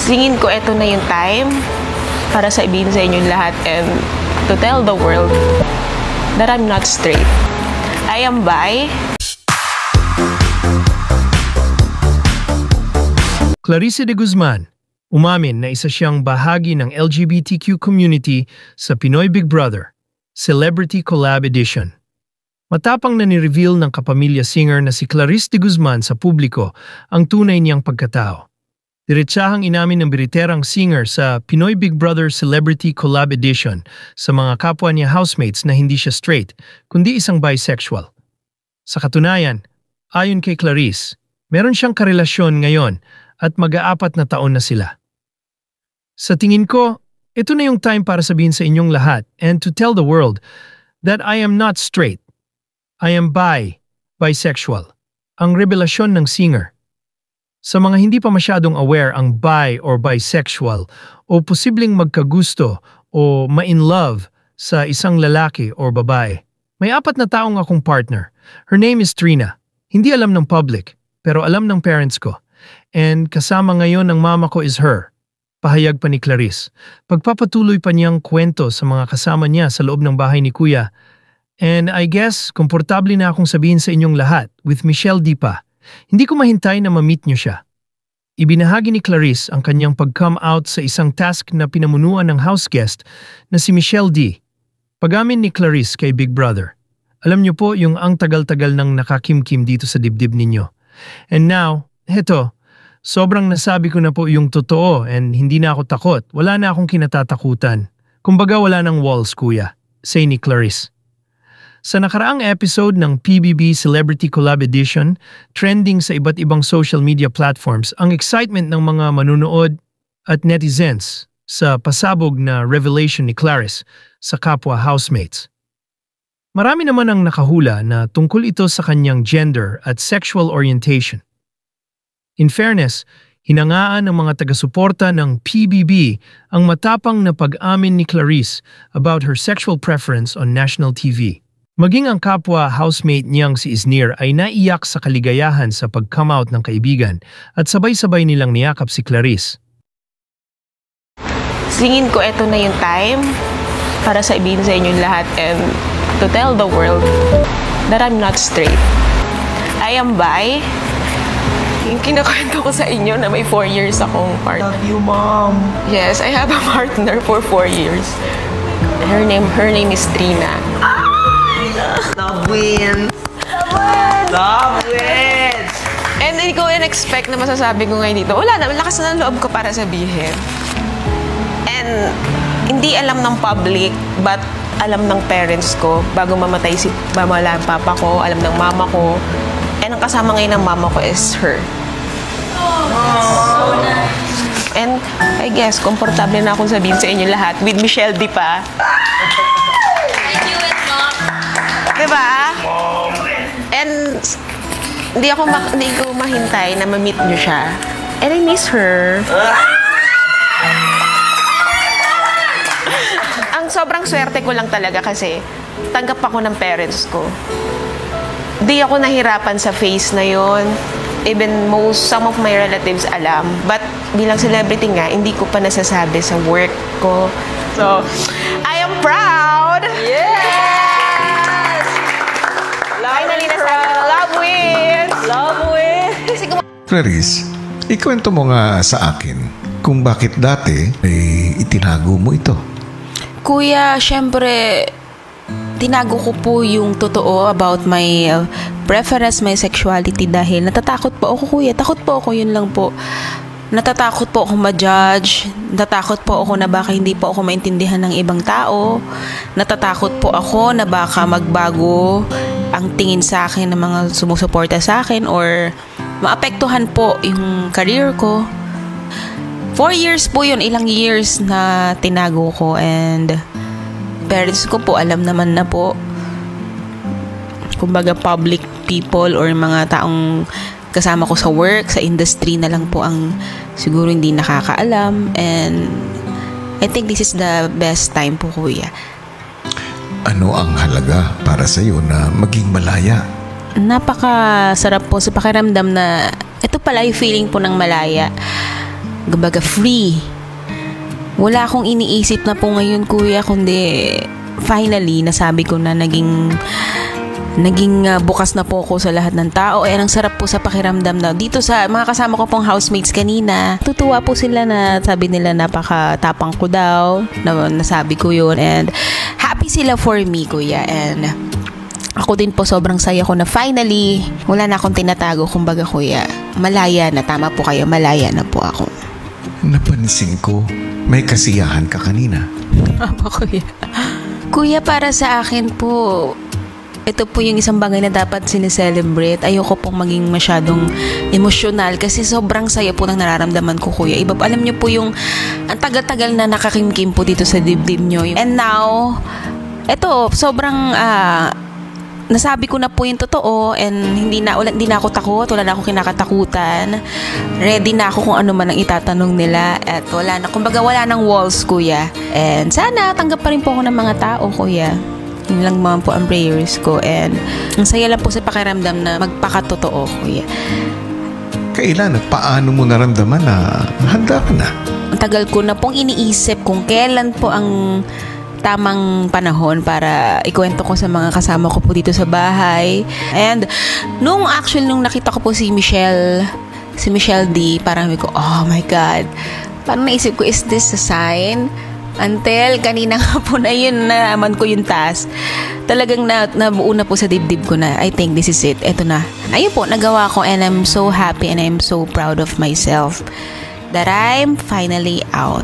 Tingin ko eto na yung time para sabihin sa inyong lahat and to tell the world that I'm not straight. I am bi. Clarice de Guzman, umamin na isa siyang bahagi ng LGBTQ community sa Pinoy Big Brother, Celebrity Collab Edition. Matapang na ni-reveal ng kapamilya singer na si Clarice de Guzman sa publiko ang tunay niyang pagkatao. Diretsahang inamin ng biriterang singer sa Pinoy Big Brother Celebrity Collab Edition sa mga kapwa niya housemates na hindi siya straight, kundi isang bisexual. Sa katunayan, ayon kay Clarice, meron siyang karelasyon ngayon at mag-aapat na taon na sila. Sa tingin ko, ito na yung time para sabihin sa inyong lahat and to tell the world that I am not straight. I am bisexual. Ang revelasyon ng singer. Sa mga hindi pa masyadong aware ang bi or bisexual o posibleng magkagusto o ma-in love sa isang lalaki or babae, may 4 na taong akong partner. Her name is Trina. Hindi alam ng public, pero alam ng parents ko. And kasama ngayon ng mama ko is her. Pahayag pa ni Clarice. Pagpapatuloy pa niyang kwento sa mga kasama niya sa loob ng bahay ni Kuya. And I guess, komportable na akong sabihin sa inyong lahat with Michelle D pa. Hindi ko mahintay na ma-meet niyo siya. Ibinahagi ni Clarice ang kanyang pag-come out sa isang task na pinamunuan ng house guest na si Michelle D. Pag-amin ni Clarice kay Big Brother. Alam niyo po yung ang tagal-tagal nang nakakimkim dito sa dibdib ninyo. And now, heto, sobrang nasabi ko na po yung totoo and hindi na ako takot. Wala na akong kinatatakutan. Kumbaga wala ng walls, Kuya, say ni Clarice. Sa nakaraang episode ng PBB Celebrity Collab Edition, trending sa iba't ibang social media platforms ang excitement ng mga manunood at netizens sa pasabog na revelation ni Clarice sa kapwa housemates. Marami naman ang nakahula na tungkol ito sa kanyang gender at sexual orientation. In fairness, hinangaan ng mga taga-suporta ng PBB ang matapang na pag-amin ni Clarice about her sexual preference on national TV. Maging ang kapwa housemate niyang si Isnir ay naiyak sa kaligayahan sa pag-come out ng kaibigan at sabay-sabay nilang niyakap si Clarice. Tingin ko eto na yung time para sabihin sa inyong lahat and to tell the world that I'm not straight. I am bi. Yung kinakwento ko sa inyo na may 4 years akong partner. Love you, Mom. Yes, I have a partner for 4 years. Her name is Trina. Love wins. Love wins. And hindi ko in-expect na masasabi ko ngayon dito. Wala na, lakas na ng loob ko para sabihin. And hindi alam ng public, but alam ng parents ko. Bago mamatay si mamala papa ko, alam ng mama ko. And ang kasama ngayon ng mama ko is her. So nice. And I guess, komportable na akong sabihin sa inyo lahat with Michelle D pa. I knew it, Mom. Diba? And hindi ko mahintay na ma-meet nyo siya. And I miss her. Ang sobrang swerte ko lang talaga kasi tanggap ako ng parents ko. Di ako nahirapan sa phase na yon. Even some of my relatives alam. But bilang celebrity nga, hindi ko pa nasasabi sa work ko. So, I am proud! Yes! Finally nasabi ko, love wins! Love wins! Kasi Clarice, ikwento mo nga sa akin kung bakit dati itinago mo ito. Kuya, syempre, tinago ko po yung totoo about my preference, my sexuality dahil natatakot po ako, Kuya. Takot po ako, yun lang po. Natatakot po ako ma-judge. Natatakot po ako na baka hindi po ako maintindihan ng ibang tao. Natatakot po ako na baka magbago ang tingin sa akin ng mga sumusuporta sa akin or maapektuhan po yung career ko. 4 years po yun, ilang years na tinago ko and parents ko po alam naman na po. Kumbaga public people or mga taong kasama ko sa work, sa industry na lang po ang siguro hindi nakakaalam and I think this is the best time po, Kuya. Ano ang halaga para sa iyo na maging malaya? Napakasarap po sa pakiramdam na ito pala yung feeling po ng malaya. Kumbaga free. Wala akong iniisip na po ngayon, kuya, kundi finally, nasabi ko na naging bukas na po ako sa lahat ng tao. Ang sarap po sa pakiramdam na dito sa mga kasama ko pong housemates kanina. Tutuwa po sila na sabi nila napakatapang ko daw. Nasabi ko yun. And happy sila for me, kuya. And ako din po sobrang saya ko na finally, wala na akong tinatago. Kumbaga, kuya, malaya na. Tama po kayo, malaya na po ako. Napansin ko, may kasiyahan ka kanina. Apa, kuya? Kuya, para sa akin po, ito po yung isang bagay na dapat sineselebrate. Ayoko pong maging masyadong emosyonal kasi sobrang saya po ng nararamdaman ko, kuya. Alam niyo po yung ang tagal-tagal na nakakimkim po dito sa dibdib niyo. And now, ito, sobrang nasabi ko na po yung totoo and hindi na ako takot, wala na akong kinakatakutan. Ready na ako kung ano man ang itatanong nila at kumbaga wala nang walls, kuya. And sana tanggap pa rin po ako ng mga tao, kuya. Yun lang naman po ang prayers ko and ang saya lang po sa pakiramdam na magpakatotoo, kuya. Kailan at paano mo naramdaman na handa ka na? Ang tagal ko na pong iniisip kung kailan po ang tamang panahon para ikwento ko sa mga kasama ko po dito sa bahay. And nung nakita ko po si Michelle D, parang ko, oh my God, parang naisip ko, is this a sign? Until kanina nga po na yun, nalaman ko yung task. Talagang nabuo na po sa dibdib ko na, I think this is it. Eto na. Ayun po, nagawa ko and I'm so happy and I'm so proud of myself that I'm finally out.